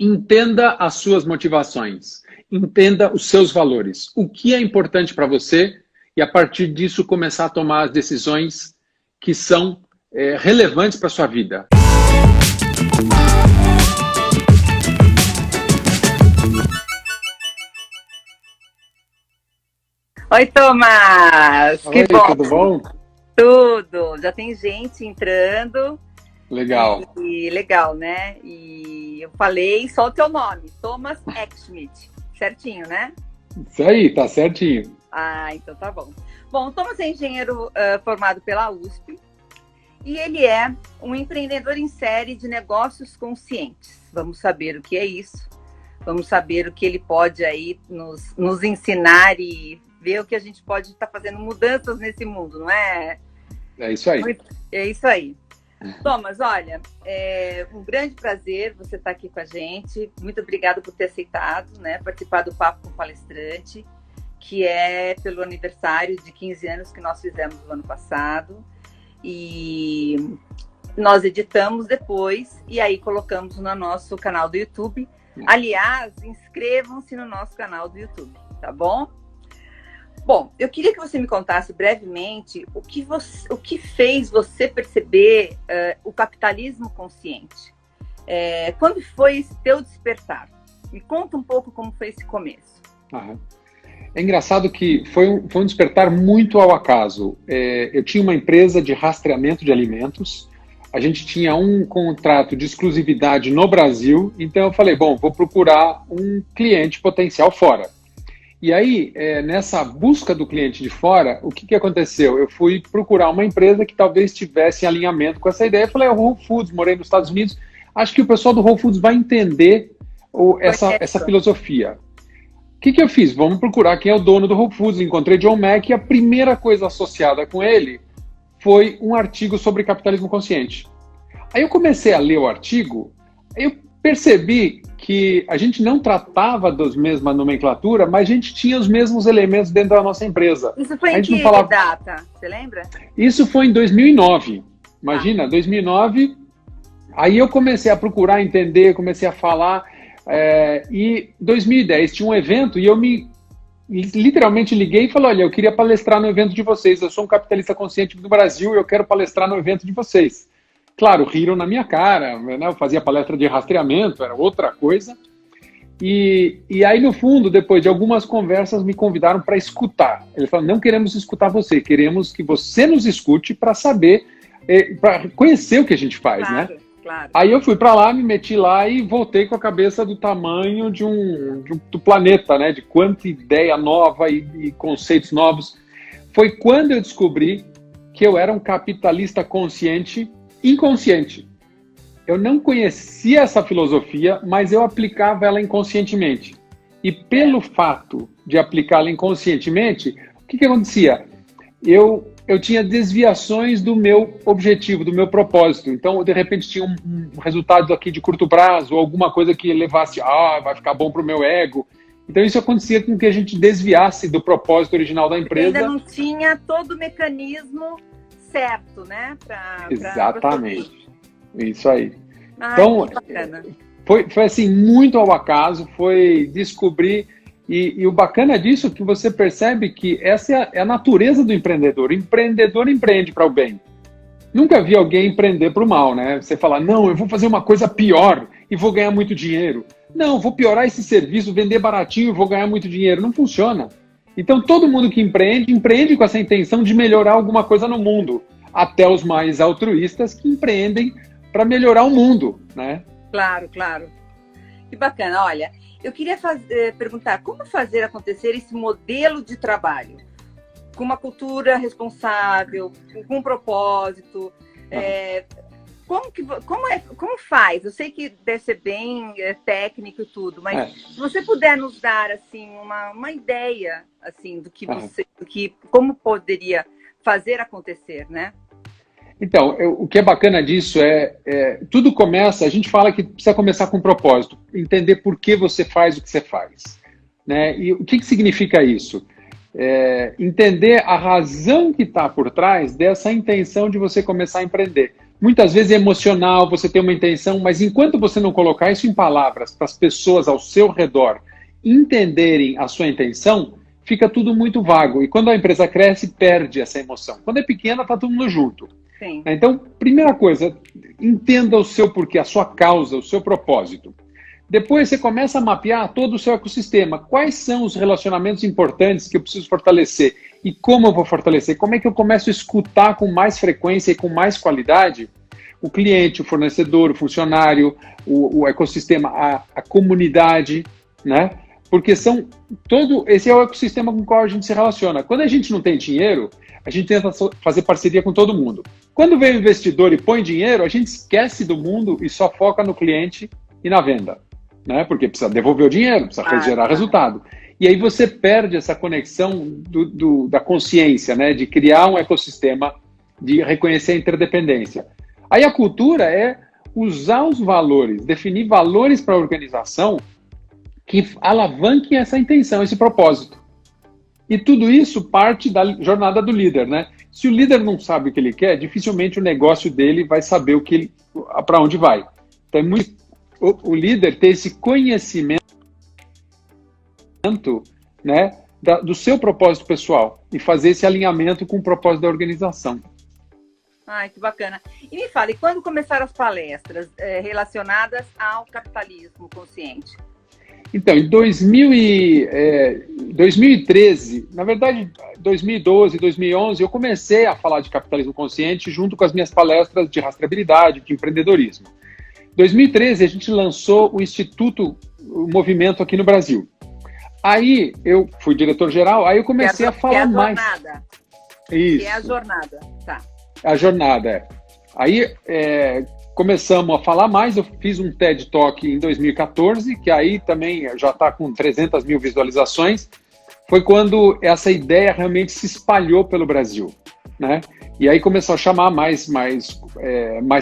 Entenda as suas motivações, entenda os seus valores, o que é importante para você e a partir disso começar a tomar as decisões que são relevantes para a sua vida. Oi, Thomas! Oi, Que bom! tudo bom? Tudo! Já tem gente entrando. Legal. E legal, né? E eu falei só o teu nome, Thomas Eckschmidt. Certinho, né? Isso aí, tá certinho. Ah, então tá bom. Bom, o Thomas é engenheiro formado pela USP e ele é um empreendedor em série de negócios conscientes. Vamos saber o que é isso. Vamos saber o que ele pode aí nos ensinar e ver o que a gente pode estar fazendo mudanças nesse mundo, não é? É isso aí. É isso aí. Thomas, olha, é um grande prazer você estar aqui com a gente. Muito obrigada por ter aceitado, né, participar do Papo com o Palestrante, que é pelo aniversário de 15 anos que nós fizemos no ano passado. E nós editamos depois e aí colocamos no nosso canal do YouTube. Aliás, inscrevam-se no nosso canal do YouTube, tá bom? Bom, eu queria que você me contasse brevemente o que fez você perceber o capitalismo consciente. Quando foi esse teu despertar? Me conta um pouco como foi esse começo. É engraçado que foi um despertar muito ao acaso. Eu tinha uma empresa de rastreamento de alimentos, a gente tinha um contrato de exclusividade no Brasil, então eu falei, bom, vou procurar um cliente potencial fora. E aí, nessa busca do cliente de fora, o que aconteceu? Eu fui procurar uma empresa que talvez tivesse em alinhamento com essa ideia. Eu falei, Whole Foods, morei nos Estados Unidos, acho que o pessoal do Whole Foods vai entender essa filosofia. O que eu fiz? Vamos procurar quem é o dono do Whole Foods. Encontrei John Mack e a primeira coisa associada com ele foi um artigo sobre capitalismo consciente. Aí eu comecei a ler o artigo, aí eu percebi que a gente não tratava das mesmas nomenclatura, mas a gente tinha os mesmos elementos dentro da nossa empresa. Isso foi em que data? Você lembra? Isso foi em 2009. Imagina, 2009. Aí eu comecei a procurar entender, comecei a falar. E em 2010 tinha um evento e eu literalmente liguei e falei, olha, eu queria palestrar no evento de vocês. Eu sou um capitalista consciente do Brasil e eu quero palestrar no evento de vocês. Claro, riram na minha cara, né? Eu fazia palestra de rastreamento, era outra coisa. E aí, no fundo, depois de algumas conversas, me convidaram para escutar. Eles falaram, não queremos escutar você, queremos que você nos escute para saber, para conhecer o que a gente faz, claro, né? Claro. Aí eu fui para lá, me meti lá e voltei com a cabeça do tamanho do planeta, né? De quanta ideia nova e conceitos novos. Foi quando eu descobri que eu era um capitalista consciente inconsciente. Eu não conhecia essa filosofia, mas eu aplicava ela inconscientemente. E pelo fato de aplicá-la inconscientemente, o que acontecia? Eu tinha desviações do meu objetivo, do meu propósito. Então, de repente, tinha um resultado aqui de curto prazo, ou alguma coisa que levasse, vai ficar bom para o meu ego. Então, isso acontecia com que a gente desviasse do propósito original da empresa. Ainda não tinha todo o mecanismo certo, né? Exatamente. Isso aí. Então, foi assim, muito ao acaso, foi descobrir, e o bacana disso é que você percebe que essa é a natureza do empreendedor. O empreendedor empreende para o bem. Nunca vi alguém empreender para o mal, né? Você fala, não, eu vou fazer uma coisa pior e vou ganhar muito dinheiro. Não, vou piorar esse serviço, vender baratinho e vou ganhar muito dinheiro. Não funciona. Então, todo mundo que empreende com essa intenção de melhorar alguma coisa no mundo. Até os mais altruístas que empreendem para melhorar o mundo, né? Claro, claro. Que bacana. Olha, eu queria perguntar, como fazer acontecer esse modelo de trabalho? Com uma cultura responsável, com um propósito. Como faz? Eu sei que deve ser bem técnico e tudo, mas se você puder nos dar assim uma ideia assim como poderia fazer acontecer, né? Então, o que é bacana disso tudo começa, a gente fala que precisa começar com propósito, entender por que você faz o que você faz, né? E o que significa isso? Entender a razão que está por trás dessa intenção de você começar a empreender. muitas vezes é emocional, você tem uma intenção, mas enquanto você não colocar isso em palavras para as pessoas ao seu redor entenderem a sua intenção, fica tudo muito vago. E quando a empresa cresce, perde essa emoção. Quando é pequena, está todo mundo junto. Sim. Então, primeira coisa, entenda o seu porquê, a sua causa, o seu propósito. Depois você começa a mapear todo o seu ecossistema. Quais são os relacionamentos importantes que eu preciso fortalecer? E como eu vou fortalecer? Como é que eu começo a escutar com mais frequência e com mais qualidade o cliente, o fornecedor, o funcionário, o ecossistema, a comunidade, né? Porque esse é o ecossistema com o qual a gente se relaciona. Quando a gente não tem dinheiro, a gente tenta fazer parceria com todo mundo. Quando vem o investidor e põe dinheiro, a gente esquece do mundo e só foca no cliente e na venda, né? Porque precisa devolver o dinheiro, precisa gerar resultado. E aí você perde essa conexão da consciência, né? De criar um ecossistema, de reconhecer a interdependência. Aí a cultura é usar os valores, definir valores para a organização que alavanquem essa intenção, esse propósito. E tudo isso parte da jornada do líder, né? Se o líder não sabe o que ele quer, dificilmente o negócio dele vai saber para onde vai. Então é muito o líder ter esse conhecimento, né, do seu propósito pessoal e fazer esse alinhamento com o propósito da organização. Ai, que bacana. E me fala, e quando começaram as palestras relacionadas ao capitalismo consciente? Então, em 2013, na verdade, 2012, 2011, eu comecei a falar de capitalismo consciente junto com as minhas palestras de rastreabilidade, de empreendedorismo. Em 2013, a gente lançou o movimento aqui no Brasil. Aí, eu fui diretor-geral, aí eu comecei a falar mais. Isso. Que é a jornada, tá. A jornada, é. Aí, começamos a falar mais, eu fiz um TED Talk em 2014, que aí também já está com 300 mil visualizações. Foi quando essa ideia realmente se espalhou pelo Brasil, né? E aí começou a chamar mais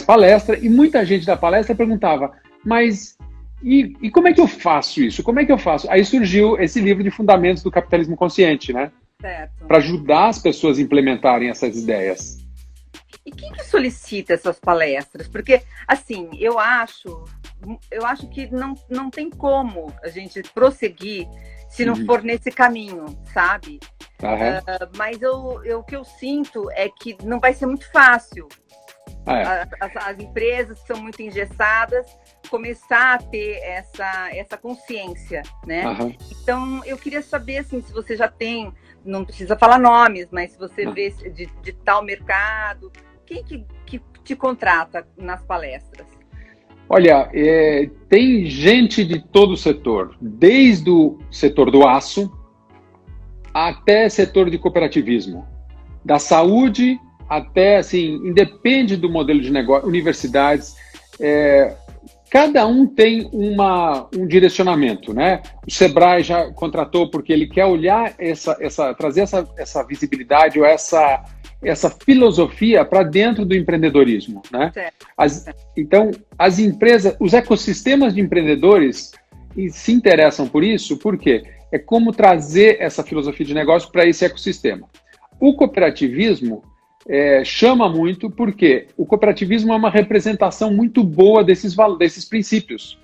palestra, e muita gente da palestra perguntava, mas e como é que eu faço isso? Como é que eu faço? Aí surgiu esse livro de Fundamentos do Capitalismo Consciente, né? Certo. Para ajudar as pessoas a implementarem essas ideias. E quem que solicita essas palestras? Porque, assim, eu acho que não tem como a gente prosseguir se não for nesse caminho, sabe? Mas o que eu sinto é que não vai ser muito fácil. As empresas que são muito engessadas começar a ter essa consciência, né? Então, eu queria saber, assim, se você já tem, não precisa falar nomes, mas se você vê de tal mercado, quem que te contrata nas palestras? Olha, tem gente de todo o setor, desde o setor do aço até setor de cooperativismo, da saúde até, assim, independe do modelo de negócio, universidades, cada um tem um direcionamento, né? O Sebrae já contratou porque ele quer olhar trazer essa visibilidade ou essa filosofia para dentro do empreendedorismo, né? Então, as empresas, os ecossistemas de empreendedores se interessam por isso, porque é como trazer essa filosofia de negócio para esse ecossistema. O cooperativismo chama muito porque o cooperativismo é uma representação muito boa desses princípios.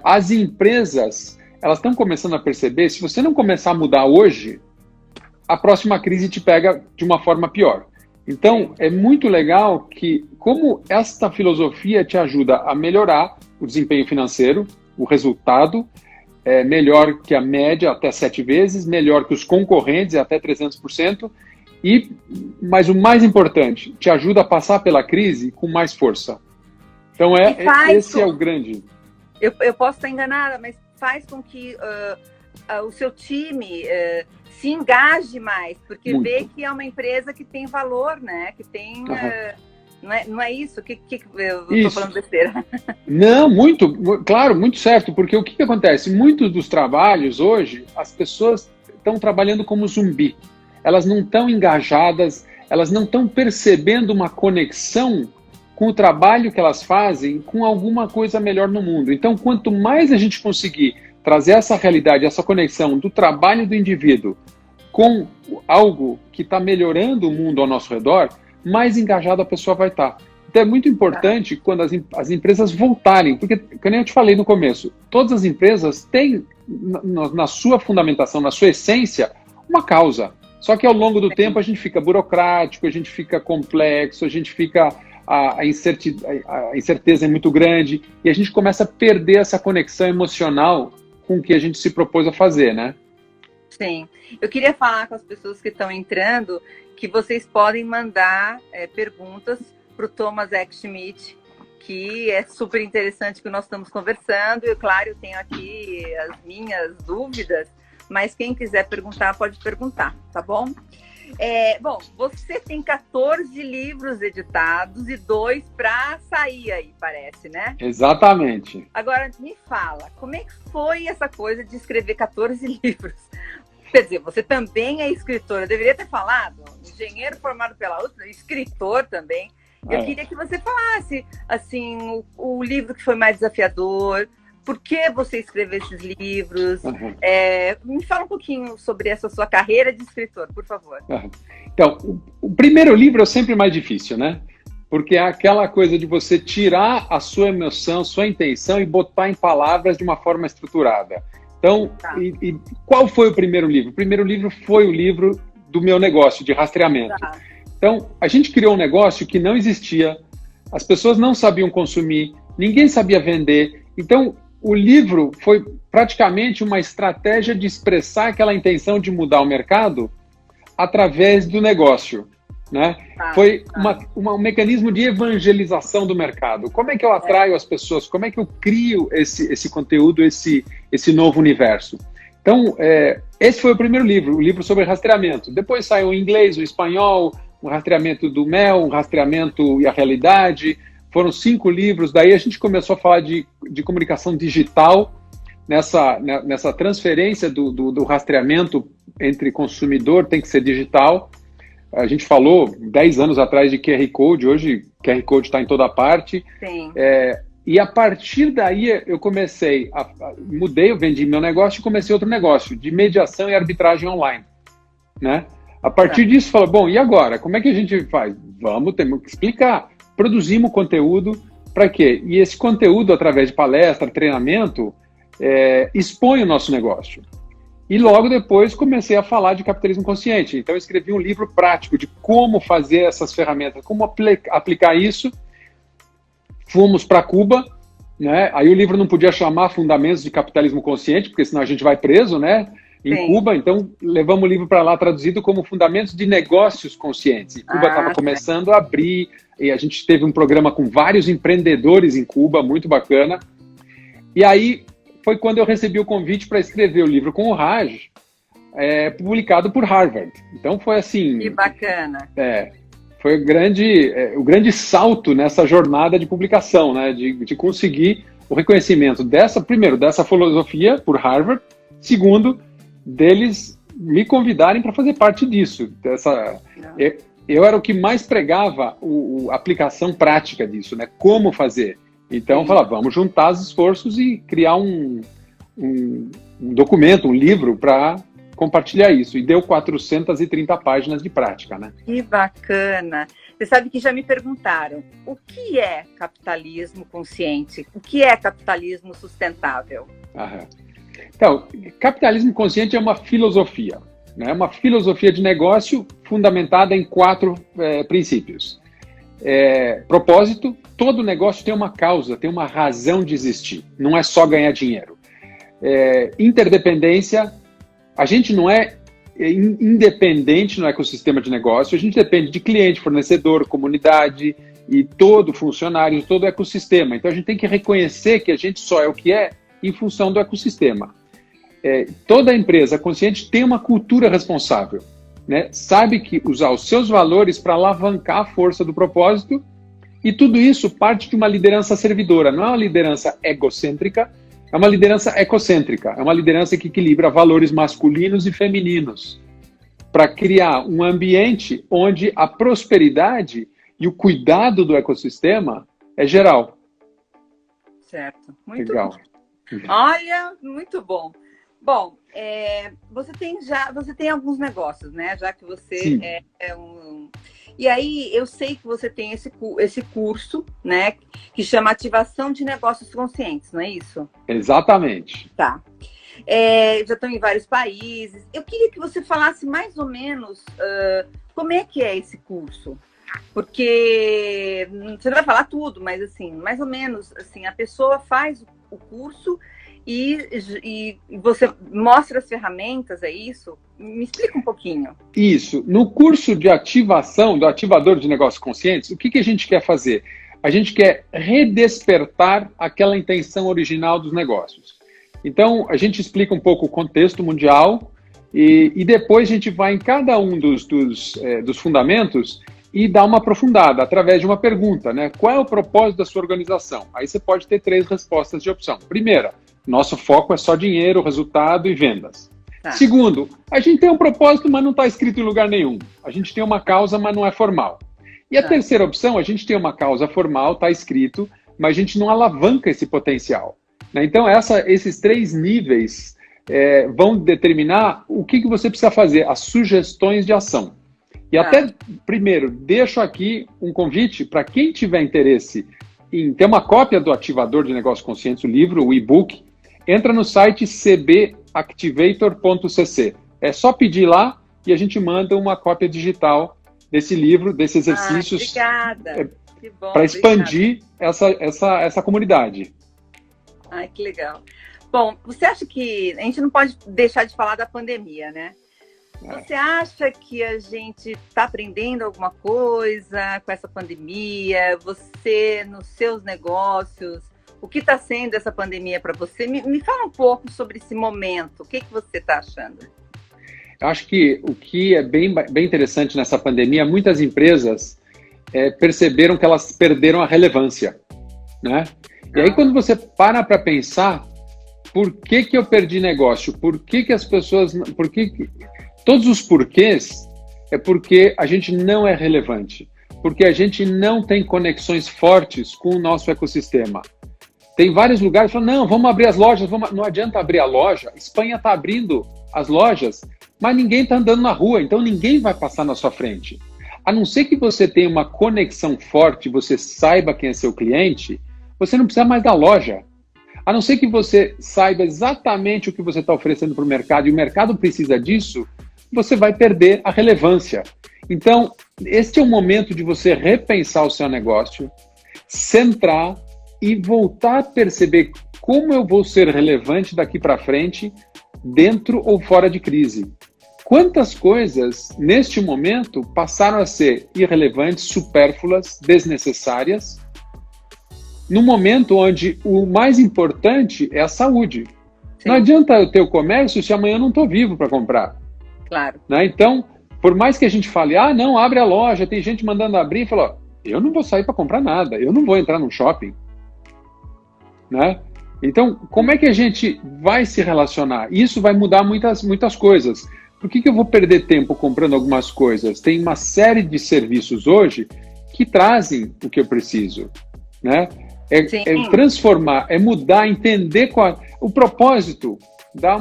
As empresas, elas estão começando a perceber, se você não começar a mudar hoje, a próxima crise te pega de uma forma pior. Então, é muito legal que, como esta filosofia te ajuda a melhorar o desempenho financeiro, o resultado, melhor que a média, até 7 vezes, melhor que os concorrentes, até 300%, mas o mais importante, te ajuda a passar pela crise com mais força. Então, esse é o grande... Eu posso estar enganada, mas faz com que o seu time se engaje mais, porque muito. Vê que é uma empresa que tem valor, né? Que tem... Não é isso? Eu estou falando besteira. Não, claro, muito certo, porque o que acontece? Muitos dos trabalhos hoje, as pessoas estão trabalhando como zumbi. Elas não estão engajadas, elas não estão percebendo uma conexão com o trabalho que elas fazem com alguma coisa melhor no mundo. Então, quanto mais a gente conseguir trazer essa realidade, essa conexão do trabalho do indivíduo com algo que está melhorando o mundo ao nosso redor, mais engajada a pessoa vai estar. Então é muito importante quando as empresas voltarem, porque, como eu te falei no começo, todas as empresas têm na sua fundamentação, na sua essência, uma causa. Só que ao longo do tempo a gente fica burocrático, a gente fica complexo, a gente fica... A incerteza é muito grande e a gente começa a perder essa conexão emocional com o que a gente se propôs a fazer, né? Sim. Eu queria falar com as pessoas que estão entrando que vocês podem mandar perguntas para o Thomas Eck Schmidt, que é super interessante que nós estamos conversando. E, claro, eu tenho aqui as minhas dúvidas, mas quem quiser perguntar, pode perguntar, tá bom? Bom, você tem 14 livros editados e 2 para sair aí, parece, né? Exatamente. Agora, me fala, como é que foi essa coisa de escrever 14 livros? Quer dizer, você também é escritor, eu deveria ter falado, engenheiro formado pela USP, escritor também. Eu queria que você falasse, assim, o livro que foi mais desafiador, por que você escreveu esses livros? Me fala um pouquinho sobre essa sua carreira de escritor, por favor. Então, o primeiro livro é sempre mais difícil, né? Porque é aquela coisa de você tirar a sua emoção, sua intenção e botar em palavras de uma forma estruturada. Então, qual foi o primeiro livro? O primeiro livro foi o livro do meu negócio de rastreamento. Então, a gente criou um negócio que não existia, as pessoas não sabiam consumir, ninguém sabia vender. Então, o livro foi praticamente uma estratégia de expressar aquela intenção de mudar o mercado através do negócio, né? Foi um mecanismo de evangelização do mercado. Como é que eu atraio as pessoas? Como é que eu crio esse conteúdo, esse novo universo? Então, esse foi o primeiro livro, o livro sobre rastreamento. Depois saiu o inglês, o espanhol, o rastreamento do mel, o rastreamento e a realidade. Foram 5 livros, daí a gente começou a falar de comunicação digital, nessa transferência do rastreamento entre consumidor, tem que ser digital. A gente falou 10 anos atrás de QR Code, hoje QR Code está em toda parte. Sim. E a partir daí eu comecei, eu vendi meu negócio e comecei outro negócio, de mediação e arbitragem online, né? A partir disso, falou, bom, e agora? Como é que a gente faz? Temos que explicar. Produzimos conteúdo para quê? E esse conteúdo, através de palestra, treinamento, expõe o nosso negócio. E logo depois comecei a falar de capitalismo consciente. Então eu escrevi um livro prático de como fazer essas ferramentas, como aplicar isso. Fomos para Cuba, né? Aí o livro não podia chamar Fundamentos de Capitalismo Consciente, porque senão a gente vai preso, né? Em Cuba, então levamos o livro para lá traduzido como Fundamentos de Negócios Conscientes. E Cuba estava começando a abrir, e a gente teve um programa com vários empreendedores em Cuba, muito bacana. E aí foi quando eu recebi o convite para escrever o livro com o Raj, publicado por Harvard. Então foi assim... Que bacana. Foi o grande salto nessa jornada de publicação, né? De conseguir o reconhecimento dessa filosofia por Harvard, segundo, deles me convidarem para fazer parte disso. Eu era o que mais pregava a aplicação prática disso, né? Como fazer. Então, vamos juntar os esforços e criar um documento, um livro para compartilhar isso. E deu 430 páginas de prática, né? Que bacana! Você sabe que já me perguntaram, o que é capitalismo consciente? O que é capitalismo sustentável? Então, capitalismo consciente é uma filosofia, né? Uma filosofia de negócio fundamentada em 4 princípios. Propósito, todo negócio tem uma causa, tem uma razão de existir, não é só ganhar dinheiro. Interdependência, a gente não é independente no ecossistema de negócio, a gente depende de cliente, fornecedor, comunidade e todo funcionário, todo o ecossistema. Então a gente tem que reconhecer que a gente só é o que é em função do ecossistema. Toda empresa consciente tem uma cultura responsável, né? Sabe que usar os seus valores para alavancar a força do propósito, e tudo isso parte de uma liderança servidora, não é uma liderança egocêntrica, é uma liderança ecocêntrica, é uma liderança que equilibra valores masculinos e femininos para criar um ambiente onde a prosperidade e o cuidado do ecossistema é geral. Certo, muito legal. Bom. Olha, muito bom. Bom, você tem alguns negócios, né? Já que você E aí, eu sei que você tem esse curso, né, que chama Ativação de Negócios Conscientes, não é isso? Exatamente. Tá. Já estão em vários países. Eu queria que você falasse mais ou menos como é que é esse curso. Porque você não vai falar tudo, mas assim, mais ou menos, assim, a pessoa faz o curso e você mostra as ferramentas, é isso? Me explica um pouquinho. Isso. No curso de ativação do ativador de negócios conscientes, o que a gente quer fazer? A gente quer redespertar aquela intenção original dos negócios. Então, a gente explica um pouco o contexto mundial e depois a gente vai em cada um dos fundamentos e dá uma aprofundada através de uma pergunta, né? Qual é o propósito da sua organização? Aí você pode ter 3 respostas de opção. Primeira, nosso foco é só dinheiro, resultado e vendas. Tá. Segundo, a gente tem um propósito, mas não está escrito em lugar nenhum. A gente tem uma causa, mas não é formal. E a terceira opção, a gente tem uma causa formal, está escrito, mas a gente não alavanca esse potencial. Né? Então, esses 3 níveis vão determinar o que você precisa fazer, as sugestões de ação. E até, primeiro, deixo aqui um convite para quem tiver interesse em ter uma cópia do Ativador de Negócios Conscientes, o livro, o e-book, entra no site cbactivator.cc. É só pedir lá e a gente manda uma cópia digital desse livro, desses exercícios, para expandir essa comunidade. Ai, que legal. Bom, você acha que a gente não pode deixar de falar da pandemia, né? Você acha que a gente está aprendendo alguma coisa com essa pandemia? Você, nos seus negócios, o que está sendo essa pandemia para você? Me fala um pouco sobre esse momento. O que você está achando? Eu acho que o que é bem interessante nessa pandemia, muitas empresas perceberam que elas perderam a relevância, né? E aí quando você para pensar, por que eu perdi negócio? Por que as pessoas... Todos os porquês é porque a gente não é relevante, porque a gente não tem conexões fortes com o nosso ecossistema. Tem vários lugares que falam, não, vamos abrir as lojas, não adianta abrir a loja, Espanha está abrindo as lojas, mas ninguém está andando na rua, então ninguém vai passar na sua frente. A não ser que você tenha uma conexão forte, você saiba quem é seu cliente, você não precisa mais da loja. A não ser que você saiba exatamente o que você está oferecendo para o mercado e o mercado precisa disso, você vai perder a relevância. Então, este é o momento de você repensar o seu negócio, centrar e voltar a perceber como eu vou ser relevante daqui para frente, dentro ou fora de crise. Quantas coisas, neste momento, passaram a ser irrelevantes, supérfluas, desnecessárias, no momento onde o mais importante é a saúde. Sim. Não adianta eu ter o comércio se amanhã eu não estou vivo para comprar. Claro. Né? Então, por mais que a gente fale, não, abre a loja, tem gente mandando abrir, fala, eu não vou sair para comprar nada, eu não vou entrar num shopping. Né? Então, como é que a gente vai se relacionar? Isso vai mudar muitas coisas. Por que eu vou perder tempo comprando algumas coisas? Tem uma série de serviços hoje que trazem o que eu preciso. Né? É transformar, é mudar, entender o propósito. Dá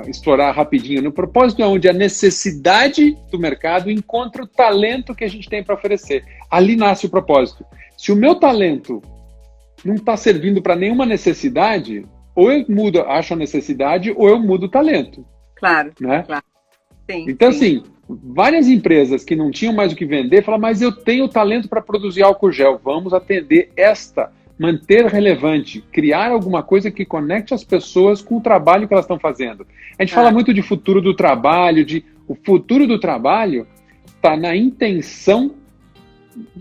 explorar rapidinho. No propósito é onde a necessidade do mercado encontra o talento que a gente tem para oferecer. Ali nasce o propósito. Se o meu talento não está servindo para nenhuma necessidade, ou eu acho a necessidade, ou eu mudo o talento. Claro, né? Claro. Sim, então, assim, várias empresas que não tinham mais o que vender, falaram, mas eu tenho talento para produzir álcool gel, vamos atender manter relevante, criar alguma coisa que conecte as pessoas com o trabalho que elas estão fazendo. A gente fala muito de futuro do trabalho, o futuro do trabalho está na intenção,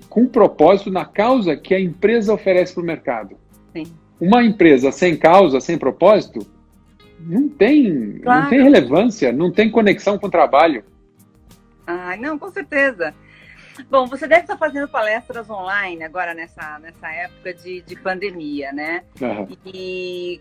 com propósito, na causa que a empresa oferece para o mercado. Sim. Uma empresa sem causa, sem propósito, não tem relevância, não tem conexão com o trabalho. Não, com certeza. Bom, você deve estar fazendo palestras online agora nessa época de pandemia, né? Uhum. E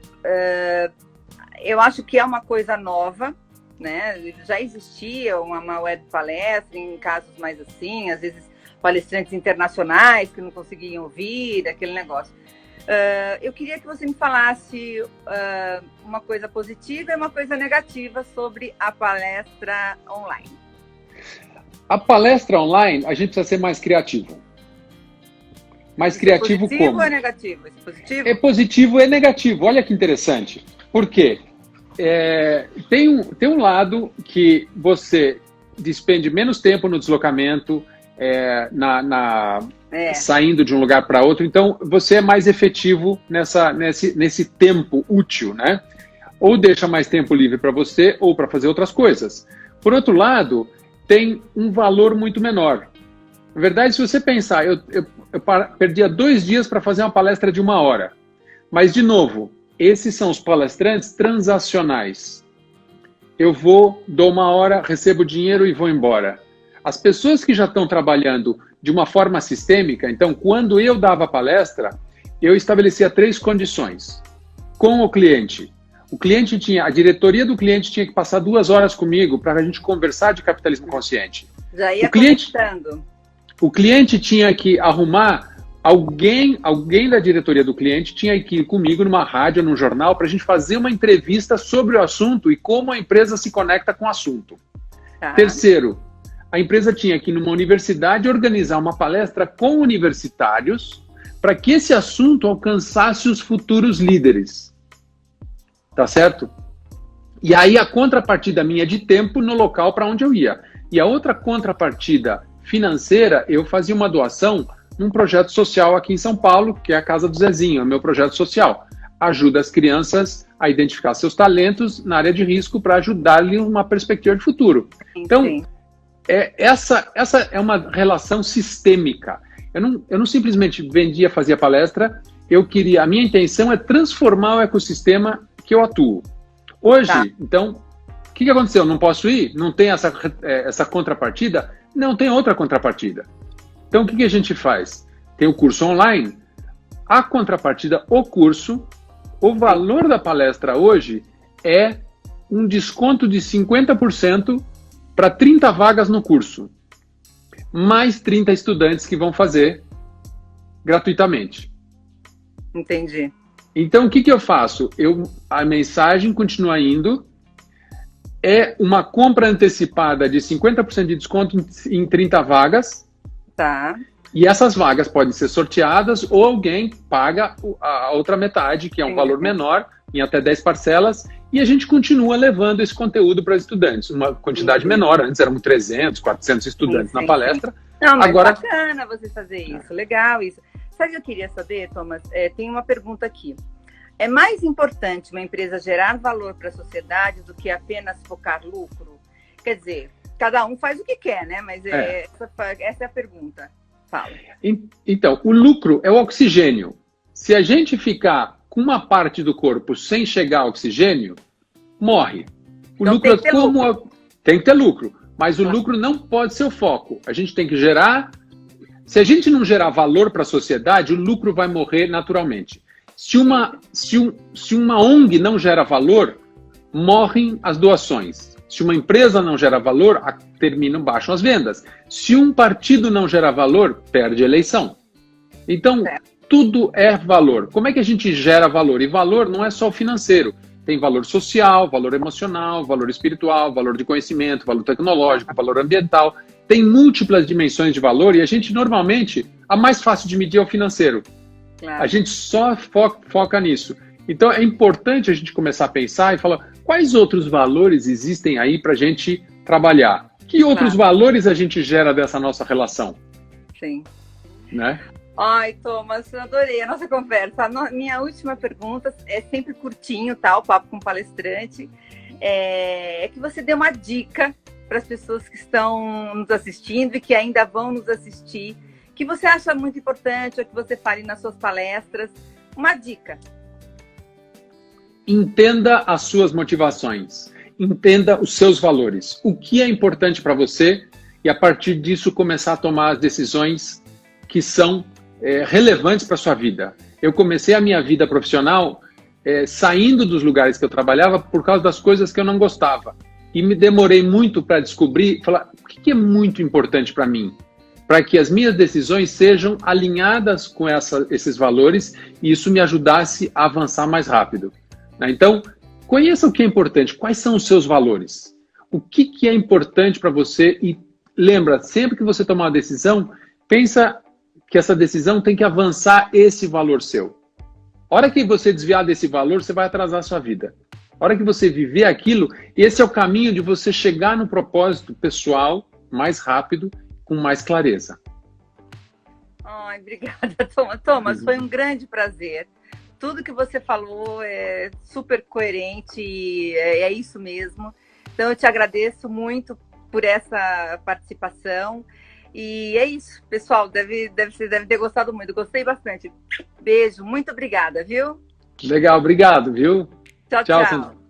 eu acho que é uma coisa nova, né? Já existia uma web palestra em casos mais assim, às vezes palestrantes internacionais que não conseguiam ouvir, aquele negócio. Eu queria que você me falasse uma coisa positiva e uma coisa negativa sobre a palestra online. A palestra online, a gente precisa ser mais criativo. Mais criativo como? Positivo ou é negativo? Esse positivo? É positivo e negativo. Olha que interessante. Por quê? Tem um lado que você despende menos tempo no deslocamento, saindo de um lugar para outro, então você é mais efetivo nesse tempo útil, né? Ou deixa mais tempo livre para você ou para fazer outras coisas. Por outro lado, tem um valor muito menor. Na verdade, se você pensar, eu perdia 2 dias para fazer uma palestra de 1 hora. Mas, de novo, esses são os palestrantes transacionais. Eu dou 1 hora, recebo dinheiro e vou embora. As pessoas que já estão trabalhando de uma forma sistêmica, então, quando eu dava palestra, eu estabelecia 3 condições. Com o cliente. A diretoria do cliente tinha que passar 2 horas comigo para a gente conversar de capitalismo consciente. Já ia conectando. O cliente tinha que arrumar alguém da diretoria do cliente tinha que ir comigo numa rádio, num jornal, para a gente fazer uma entrevista sobre o assunto e como a empresa se conecta com o assunto. Tá. Terceiro, a empresa tinha que ir numa universidade organizar uma palestra com universitários para que esse assunto alcançasse os futuros líderes. Tá certo? E aí a contrapartida minha de tempo no local para onde eu ia. E a outra contrapartida financeira, eu fazia uma doação num projeto social aqui em São Paulo, que é a Casa do Zezinho, é o meu projeto social. Ajuda as crianças a identificar seus talentos na área de risco para ajudar-lhe uma perspectiva de futuro. Então, essa é uma relação sistêmica. Eu não simplesmente fazia palestra, a minha intenção é transformar o ecossistema que eu atuo. Hoje, então, o que aconteceu? Não posso ir? Não tem essa contrapartida? Não tem outra contrapartida. Então, o que a gente faz? Tem o curso online. A contrapartida, o curso, o valor da palestra hoje é um desconto de 50% para 30 vagas no curso. Mais 30 estudantes que vão fazer gratuitamente. Entendi. Então, o que eu faço? A mensagem continua indo. É uma compra antecipada de 50% de desconto em 30 vagas. Tá. E essas vagas podem ser sorteadas ou alguém paga a outra metade, que é um valor menor, em até 10 parcelas, e a gente continua levando esse conteúdo para estudantes. Uma quantidade menor, antes eram 300, 400 estudantes na palestra. Não, mas agora... bacana você fazer isso, legal isso. Sabe o que eu queria saber, Thomas? Tem uma pergunta aqui. É mais importante uma empresa gerar valor para a sociedade do que apenas focar lucro? Quer dizer, cada um faz o que quer, né? Mas essa é a pergunta. Fala. Então, o lucro é o oxigênio. Se a gente ficar com uma parte do corpo sem chegar ao oxigênio, morre. O então lucro tem que ter lucro, mas o lucro não pode ser o foco. A gente tem que gerar... Se a gente não gerar valor para a sociedade, o lucro vai morrer naturalmente. Se uma ONG não gera valor, morrem as doações. Se uma empresa não gera valor, baixam as vendas. Se um partido não gera valor, perde a eleição. Então, tudo é valor. Como é que a gente gera valor? E valor não é só o financeiro. Tem valor social, valor emocional, valor espiritual, valor de conhecimento, valor tecnológico, valor ambiental. Tem múltiplas dimensões de valor e a gente normalmente, a mais fácil de medir é o financeiro. Claro. A gente só foca nisso. Então é importante a gente começar a pensar e falar quais outros valores existem aí para a gente trabalhar. Que outros valores a gente gera dessa nossa relação? Sim. Né? Ai, Thomas, eu adorei a nossa conversa. Minha última pergunta é sempre curtinho, tá? O papo com o palestrante. É que você dê uma dica para as pessoas que estão nos assistindo e que ainda vão nos assistir, que você acha muito importante ou que você fale nas suas palestras. Uma dica. Entenda as suas motivações. Entenda os seus valores. O que é importante para você e, a partir disso, começar a tomar as decisões que são relevantes para a sua vida. Eu comecei a minha vida profissional saindo dos lugares que eu trabalhava por causa das coisas que eu não gostava. E me demorei muito para descobrir, falar, o que é muito importante para mim? Para que as minhas decisões sejam alinhadas com esses valores e isso me ajudasse a avançar mais rápido. Então, conheça o que é importante, quais são os seus valores, o que é importante para você e lembra, sempre que você tomar uma decisão, pensa que essa decisão tem que avançar esse valor seu. A hora que você desviar desse valor, você vai atrasar a sua vida. A hora que você viver aquilo, esse é o caminho de você chegar no propósito pessoal mais rápido, com mais clareza. Ai, obrigada, Thomas. Thomas, foi um grande prazer. Tudo que você falou é super coerente, é isso mesmo. Então, eu te agradeço muito por essa participação. E é isso, pessoal. Você deve ter gostado muito. Gostei bastante. Beijo, muito obrigada, viu? Legal, obrigado, viu? Tchau, Tchau, tchau. Sandra.